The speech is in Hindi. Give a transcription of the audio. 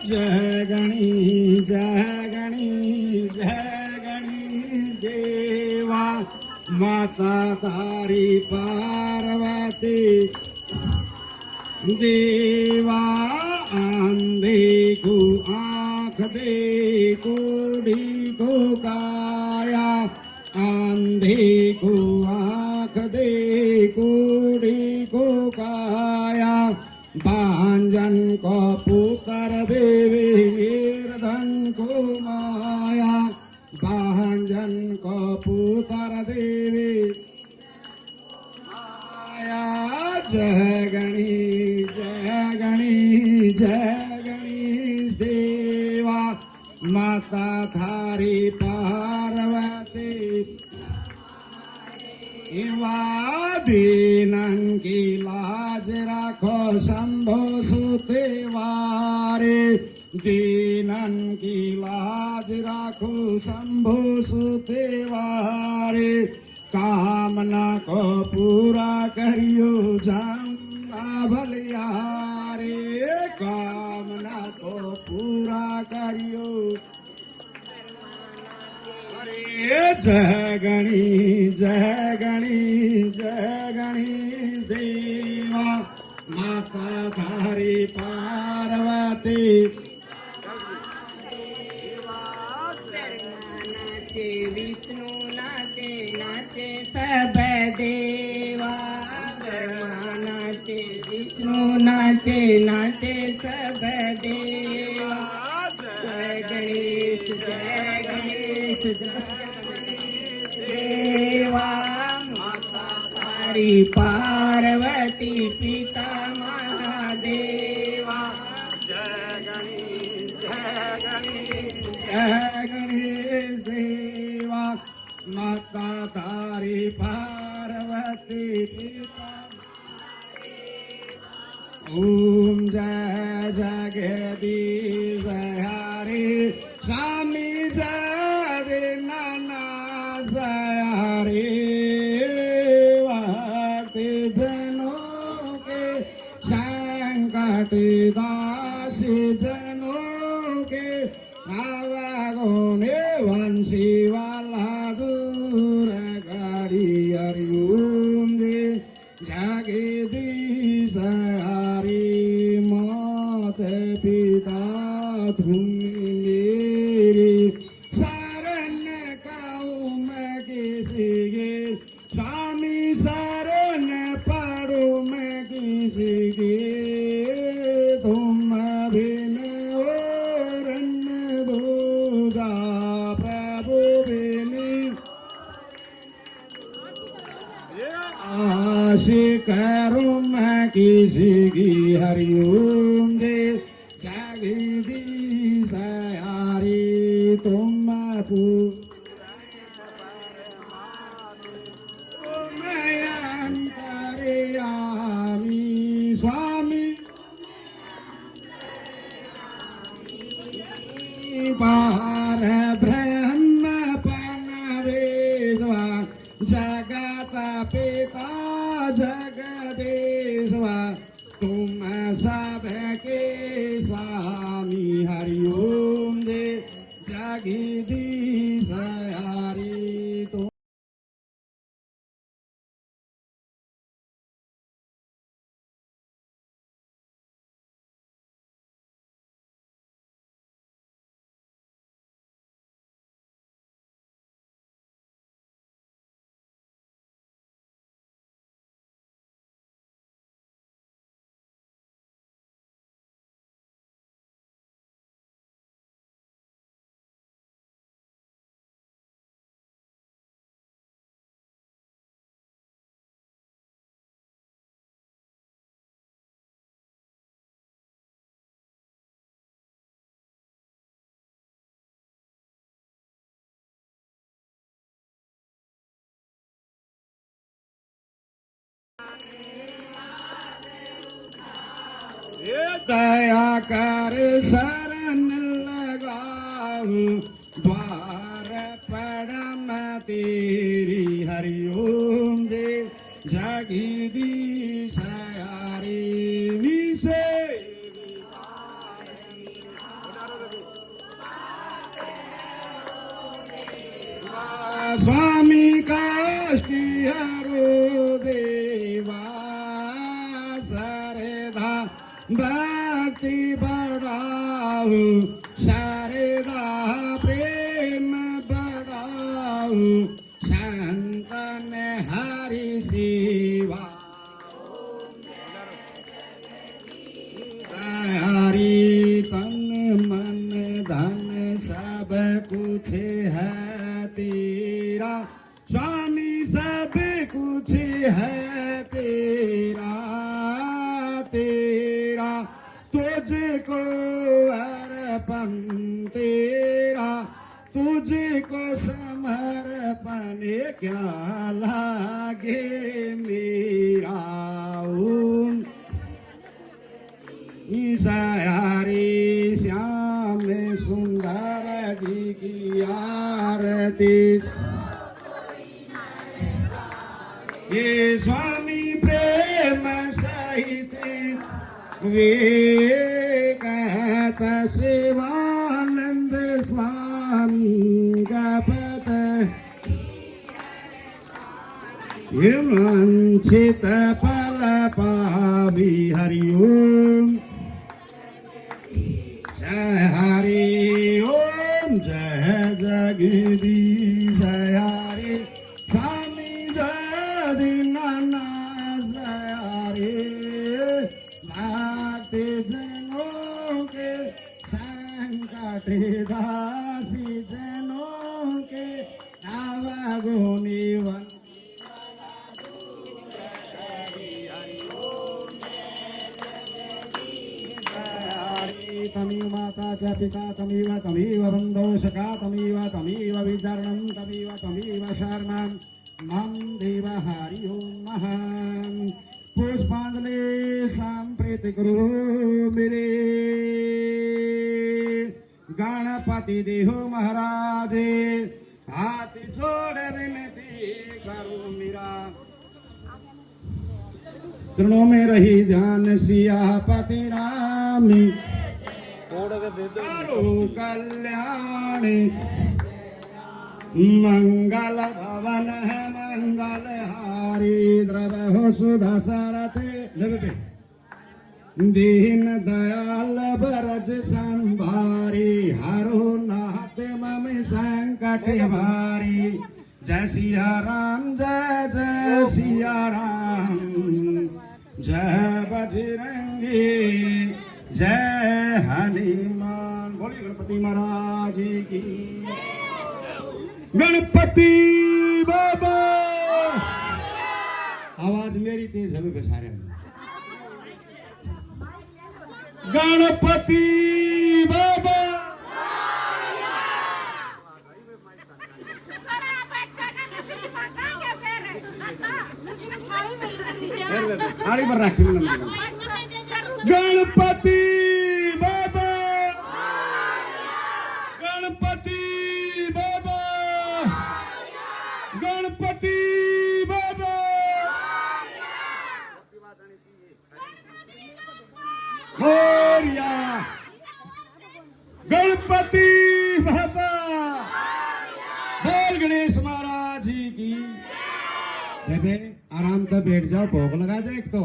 जय गणेश जय गणेश जय गणेश देवा माता तारी पार्वती देवा आंधे को आँख दे कोढ़ी को काया आंधे को आँख दे कोढ़ी को काया भांजन को पुत्र देवी वीरधन को माया भांजन को पुत्र देवी माया जय गणेश जय गणेश जय गणेश देवा माता थारी पार्वती दीनन की लाज राखो शंभो सुते वारे दीनन की लाज राखो शंभो सुते वारे कामना को पूरा करियो जाऊंगा भलियारे कामना को पूरा करियो जय गणेश जय गणेश जय गणेश देवा माता धारी पार्वती नाते विष्णु नाते नाते सब देवा ब्रह्मा नाते विष्णु नाते नाते सब देवा जय गणेश जय गणेश देवा माता तारी पार्वती पिता महादेवा जय गणेश जय गणेश जय गणेश देवा माता तारी पार्वती पिता ओम जय जगदीश हरे स्वामी जय नाना हरे भक्ति जनों के संकट दास जनों के आवागों ने वंशी वाला दूर करी हरिओम दे जगदीश हरि मात पिता तुम मेरी शरण काऊ मैं किसी के स्वामी शरण पढ़ो मैं किसी के तुम बिन और दूजा प्रभु बिन आश करूं मैं किसी की हरिओम दे जगदीश हरि तुम अंतर्यामी स्वामी पार ब्रह्म पनवेश्वा जगत पिता जगदेश्वा तुम सबके स्वामी हरिओम दे जगदीश हरि तुम दया कर शरण लगाऊं द्वार पड़म तेरी हरिओम दे जगदीश हरि विषय स्वामी काशी हरो देवा सरदा भक्ति बढ़ाऊ शारदा प्रेम बढ़ाऊ संतन हरि सेवा हरि तन मन धन सब कुछ है तेरा स्वामी सब कुछ है तेरा तेरा तुझको अर्पण तेरा तुझको समर्पण क्या लागे मेरा ओम ईशारी श्याम सुंदर जी की आरती ये स्वामी प्रेम सहित वे कहत शिवानंद स्वामी का पद हिमांचित फल पावी हरिओम जय हरि ओम जय जगदीश जय हरि स्वामी जय दीनानाथ जय हरि भक्ति जनों के संकट दासी जनों के नवगुणी तमेव माता च पिता तमेव तमेव बन्धो सखा तमेव तमेव विचरणं तमेव शरणं मम देव हरि ओम महान पुष्पांजलि संप्रीति गुरु मेरे गणपति देहो महाराज हाथ जोड़ विनती करो मेरा चरणों में रही ध्यान सियापति राम करो कल्याण मंगल भवन है मंगल हारी द्रव सुधा सारथे दीन दयाल बरज संभारी हरो नाथ मम संकट भारी जय सिया राम जय जय सिया राम जय बजरंगी जय हनुमान बोलिए गणपति महाराज की गणपति बाबा आवाज मेरी तेज है बे सारे गणपति बाबा थाली पर रखी गणपति बाबा गणपति बाबा गणपति बाबा मोरिया गणपति बाबा बोल गणेश महाराज जी की आराम से बैठ जाओ भोग लगा दे एक तो